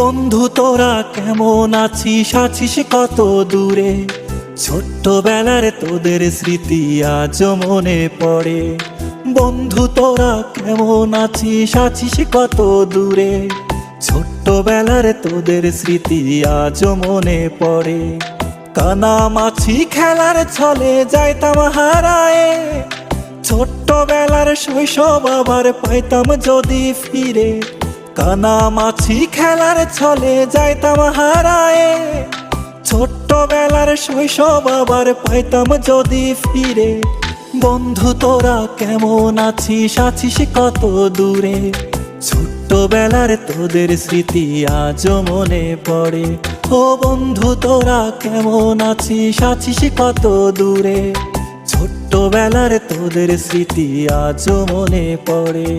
বন্ধু তোরা কেমন আছিস, আছিস কত দূরে? ছোট্টবেলার তোদের স্মৃতি আজও মনে পড়ে। বন্ধু তোরা কেমন আছিস, আছিস কত দূরে? ছোট্টবেলার তোদের স্মৃতি আজও মনে পড়ে। কানামাছি খেলার ছলে যাইতাম হারায়ে, ছোট্টবেলার শৈশব আবার পাইতাম যদি ফিরে। কানামাছি খেলার ছলে যাইতাম হারায়ে, ছোট্টবেলার শৈশব আবার পাইতাম যদি ফিরে। বন্ধু তোরা কেমন আছিস, আছিস কত দূরে? ছোট্টবেলার তোদের স্মৃতি আজও মনে পড়ে। ও বন্ধু তোরা কেমন আছিস, আছিস কত দূরে? ছোট্টবেলার তোদের স্মৃতি আজও মনে পড়ে।